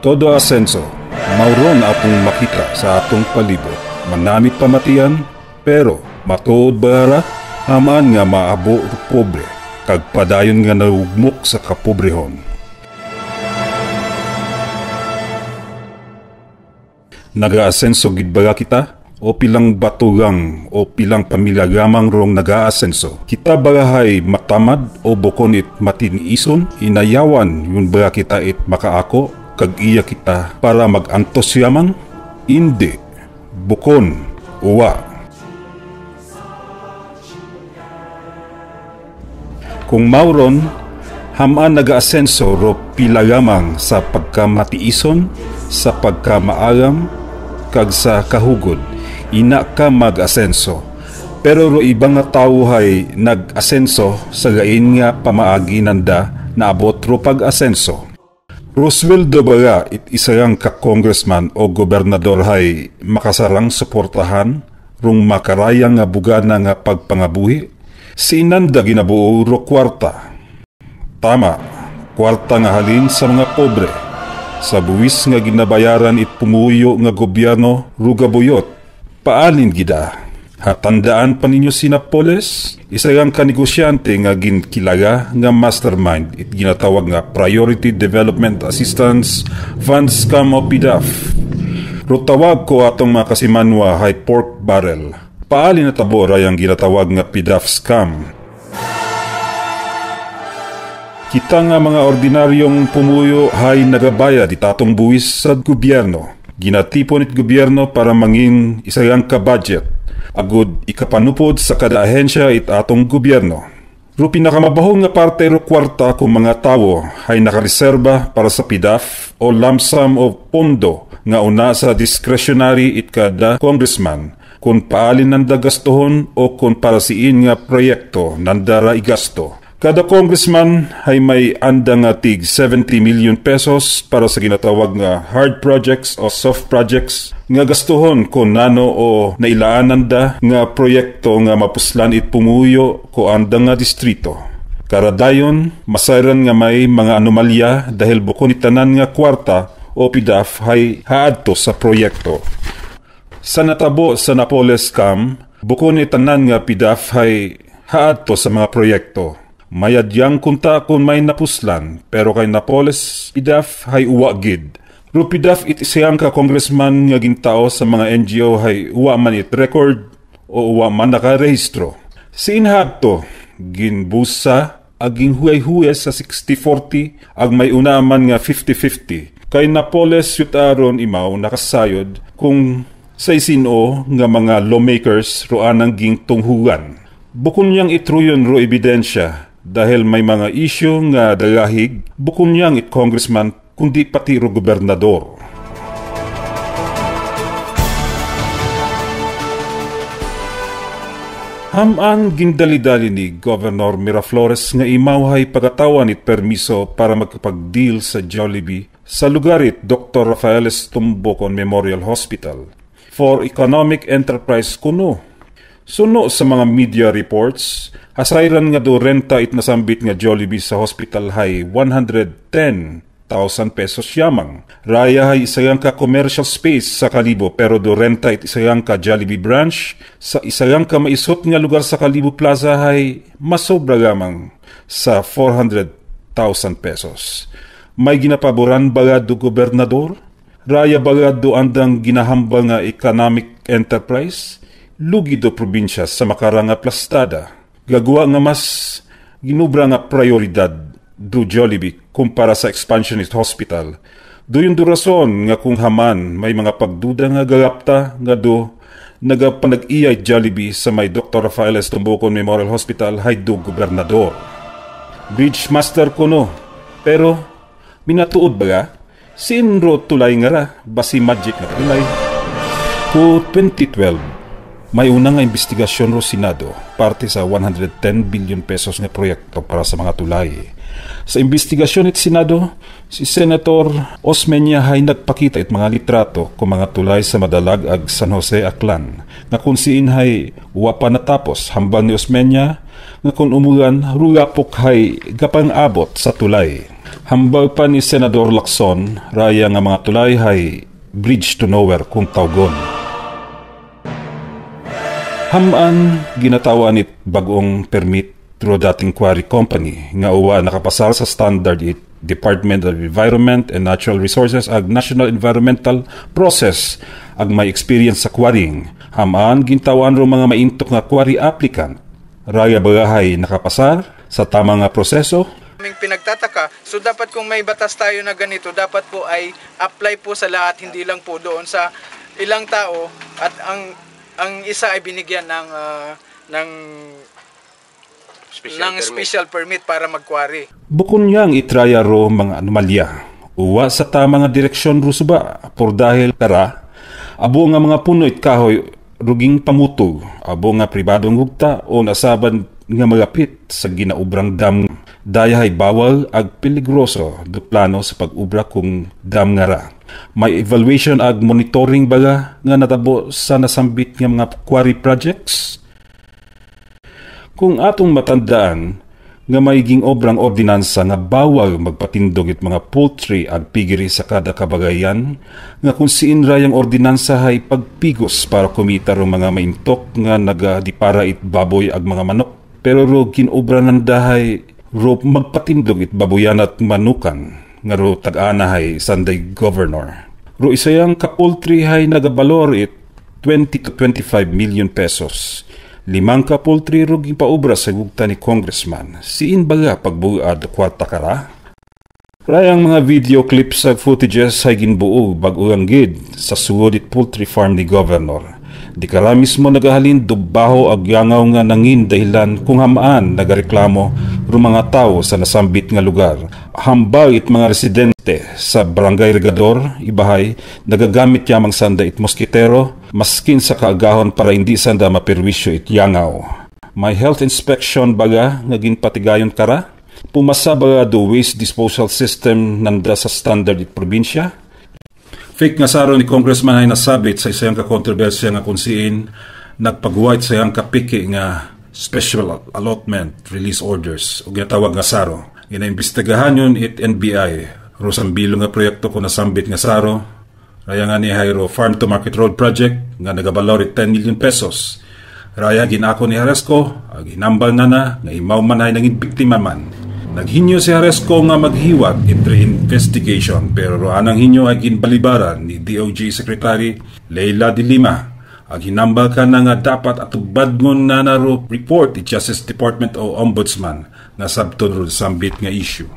Todo asenso, mauron atong makita sa atong palibot. Manamit pamatian, pero matuod bara, hamaan nga maabo o pobre, kag padayon nga naugmok sa kapobrehon. Naga-asenso gid ba kita? O pilang batugang o pilang pamilya gamang rong naga-asenso? Kita bagahay matamad o bukon it matiniison? Inayawan yun ba kita it makaako? Kag iya kita para mag-antos yamang? Hindi. Bukon. Uwa. Kung mauron, hamaan naga-asenso ro pila gamang sa pagkamatiison, sa pagkamaagam, kag sa kahugod. Ina ka mag-asenso. Pero ro ibang nga tao hay nag-asenso sa gain nga pamaagi nanda na abot ro pag-asenso. Roosevelt baga it isayang ka-congressman o gobernador hay makasarang suportahan rung makarayang nga bugana nga pagpangabuhi. Si inanda ginabuo ro kwarta. Tama, kwarta nga halin sa mga pobre. Sa buwis nga ginabayaran it pumuyo nga gobyerno rugabuyot. Paalin gida. Hatandaan pa ninyo si Napoles? Isayang kanegosyante nga ginkilaga nga mastermind it ginatawag nga Priority Development Assistance Fund Scam o PDAF. Rutawag ko atong mga kasimanwa hay pork barrel. Paalin na tabora yung ginatawag nga PDAF scam. Kita nga mga ordinaryong pumuyo hay nagabayad itatong buwis sa gobyerno. Ginatipon it gobyerno para mangin isayang ka-budget. Agud ikapanupod sa kada ahensya it atong gobyerno. Ro pinakamabahong nga parte ro kwarta kung mga tawo hay nakareserba para sa PDAF o lump sum o pondo nga una sa discretionary it kada congressman kung paalin nanda gastohon o kung para siin nga proyekto nandara igasto. Kada congressman ay may anda nga tig 70 million pesos para sa ginatawag nga hard projects o soft projects nga gastuhon kung nano o nailaanan da nga proyekto nga mapuslan it pumuyo ko anda nga distrito. Karadayon, masayran nga may mga anomalya dahil bukon itanan nga kwarta o PDAF ay haadto sa proyekto. Sa natabo sa Napoles scam, bukon itanan nga PDAF ay haadto sa mga proyekto. Mayadyang kunta kung may napuslan, pero kay Napoles PDAF hay uwagid. Ru PDAF it isayang ka congressman nga gintao sa mga NGO hay uwa man it record o uwa man nakarehistro. Siinhad to, ginbusa aging huay-huya sa 60-40 ag may una man nga 50-50. Kay Napoles yutaron imaw nakasayod kung sa isino nga mga lawmakers ro anang ging tunghugan. Bukon niyang itruyon ro ebidensya dahil may mga isyu nga dalahig, bukon niyang it congressman kundi pati ro gobernador. Hamaan gindali-dali ni Governor Miraflores nga imawhay pagatawan it permiso para magkapag-deal sa Jollibee sa lugar it Dr. Rafaeles Tumbocon Memorial Hospital for economic enterprise kuno. Suno sa mga media reports, asayran nga do renta it nasambit nga Jollibee sa hospital hay 110,000 pesos yamang. Raya hay isayang ka commercial space sa Kalibo pero do renta it isayang ka Jollibee branch sa isayang ka maisot nga lugar sa Kalibo Plaza hay masobra gamang sa 400,000 pesos. May ginapaboran baga do gobernador? Raya baga do andang ginahamba nga economic enterprise? Lugi do probinsya sa makarang nga plastada. Gagawa nga mas ginubra nga prioridad do Jollibee kumpara sa expansionist hospital. Doon do rason nga kung haman may mga pagduda nga gagapta nga do nagapanag-iyay Jollibee sa may Dr. Rafaeles Tumbocon Memorial Hospital hay do gobernador. Bridge master ko no. Pero minatuod baga? Sinro tulay nga ra basi magic na tulay. Ko 2012 may unang nga investigasyon ro Senado parte sa 110 billion pesos nga proyekto para sa mga tulay. Sa investigasyon it Senado, si Senator Osmeña hay nagpakita it mga litrato kung mga tulay sa Madalag ag San Jose Aklan na kung siin hay uwa pa natapos hambang ni Osmeña nga kung umulan rugapok hay gapang abot sa tulay. Hambal pa ni Senador Lacson raya nga mga tulay hay bridge to nowhere kung tawgon. Hamaan ginatawan it bagong permit through dating quarry company nga uwa nakapasar sa standard it Department of Environment and Natural Resources ag National Environmental Process ag may experience sa quarrying. Hamaan gintawan ro mga maintok nga quarry applicant. Raya bagahay nakapasar sa tama nga proseso. Aming pinagtataka, so dapat kung may batas tayo na ganito, dapat po ay apply po sa lahat, hindi lang po doon sa ilang tao at ang isa ay binigyan ng special permit para mag-quarry. Bukod niyang itraya ro mga anomalya. Uwa sa tama nga direksyon ro suba, por dahil kara, abo nga mga puno't kahoy ruging pamutog, abo nga pribadong hugta o nasaban nga malapit sa ginaubrang dam. Dayahay bawal ag peligroso do plano sa pag-ubra kung dam nga ra. May evaluation ag monitoring baga nga natabo sa nasambit nga mga quarry projects. Kung atong matandaan nga maiging obrang ordinansa nga bawal magpatindog it mga poultry ag pigiri sa kada kabagayan, nga kung siin rayang ordinansa hay pagpigos para kumita ro mga maintok nga nagadipara it baboy ag mga manok. Pero ro kinobra ng dahay ro magpatindog it baboyan at manukan nga ro tag-ana hay Sunday Governor. Ro isayang ka-poultry hay nagabalor it 20 to 25 million pesos. 5 ka-poultry ro gipaubra sa gugta ni Congressman. Siin baga pagbuad kwarta kara? Rayang mga video clips sa footages hay ginbuo bag-urang gid sa sugod it poultry farm ni Governor. Di kara mismo nagahalin dubaho ag yangaw nga nangin dahilan kung hamaan nagareklamo ro mga tao sa nasambit nga lugar. Hambal it mga residente sa Barangay Regador, Ibahay, nagagamit yamang sanda it moskitero, maskin sa kaagahon para hindi sanda maperwisyo it yangaw. May health inspection baga nga ginpatigayon kara? Pumasa baga do waste disposal system nanda sa standard it probinsya? Fake nga saro ni Congressman ay nasabit sa isang kakontrobersya nga kunsiin nagpag-white sa iyang kapiki nga special allotment release orders o ginatawag nga saro. Ginaimbestigahan yun it NBI. Rosambilo nga proyekto ko nasambit nga saro. Raya nga ni Hayro Farm to Market Road Project nga nagabalor it 10 million pesos. Raya ginako ni Haresco, ginambal nga imaw man ay naging biktima man. Naghinyo si Haresco nga maghiwag in investigation pero anang hinyo ay ginbalibaran ni DOJ Secretary Leila de Lima. Ag hinambal ka na nga dapat atubad ngon na naro report i Justice Department o Ombudsman na sabton ro sambit nga issue.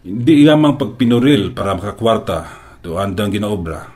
Hindi lamang pagpinuril para makakwarta do andang ginaobra.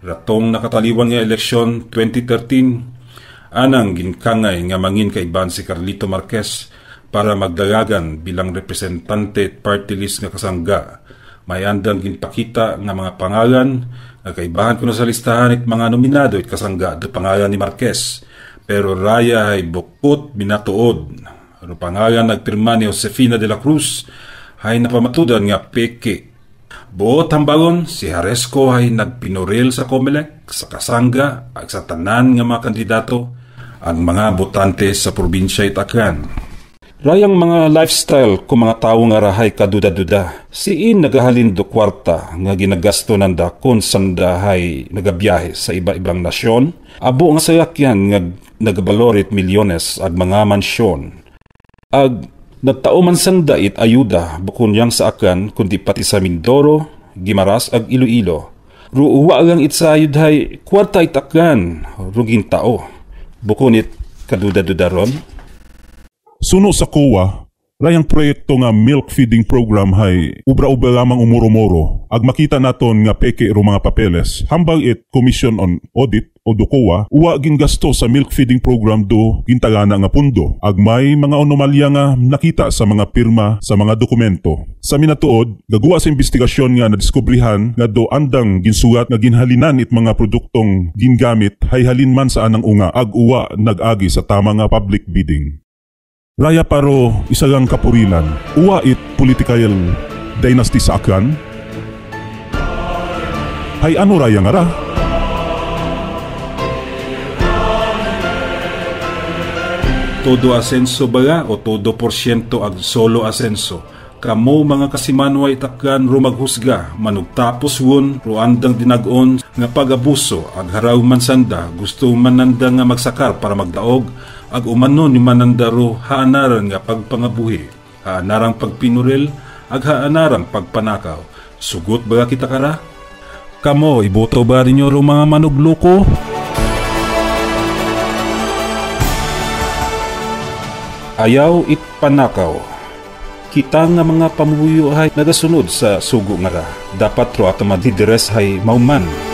Ratong nakataliwan nga eleksyon 2013, anang ginkangay nga mangin kaiban si Carlito Marquez para magdagagan bilang representante at party list nga kasangga. May andang ginpakita nga mga pangalan nga kaibahan ko na sa listahan at mga nominado at kasangga do pangalan ni Marquez. Pero raya ay bukot binatuod. Ano pangalan nagpirma ni Josefina de la Cruz ay napamatudan nga peke. Buot hambagon, si Haresco ay nagpinuril sa COMELEC, sa kasangga, at sa tanan nga mga kandidato, ang mga botante sa probinsya Itacan. Rayang mga lifestyle kung mga tao nga rahay kaduda-duda. Siin nagahalin do kwarta nga ginagasto nanda kung sandahay nagabiyahe sa iba-ibang nasyon. Abo nga sayakyan nga nagabalorit milyones ag mga mansyon. Ag nagtao man sanda it ayuda bukon yang sa akan kundi pati sa Mindoro, Guimaras ag Iloilo. Ruuwa lang it sa ayudhay kwarta itakan ruging tao. Bukon it kaduda-duda ron. Suno sa COA, rayang proyekto nga milk feeding program hay ubra-ubra lamang umuro-moro. Ag makita naton nga peke ro mga papeles. Hambal it Commission on Audit o do COA, uwa gin gasto sa milk feeding program do gintagana nga pundo. Ag may mga anomalya nga nakita sa mga pirma sa mga dokumento. Sa minatuod, gagawa sa investigasyon nga nadiskubrihan nga do andang ginsugat nga ginhalinan it mga produktong gingamit hay halin man sa anang unga ag uwa nag-agi sa tama nga public bidding. Raya paro isagang kapurilan, uwa it political dynasty sa akan? Hay ano raya nga ra? todo asenso baga o todo porsyento ag solo asenso. Kamo mga kasimanway takgan ro maghusga, manugtapos won ro andang dinag-on nga pag-abuso ag haraw man sanda, gusto mananda nga magsakar para magdaog, ag umano ni mananda ro haanaran nga pagpangabuhi, haanarang pagpinuril, ag haanarang pagpanakaw. Sugot baga kita kara? Kamo, iboto ba ninyo ro mga manugloko? Ayaw it panakaw. Kita nga mga pamuyo ay nagasunod sa sugo nga ra. Dapat ro ato madidires ay mauman.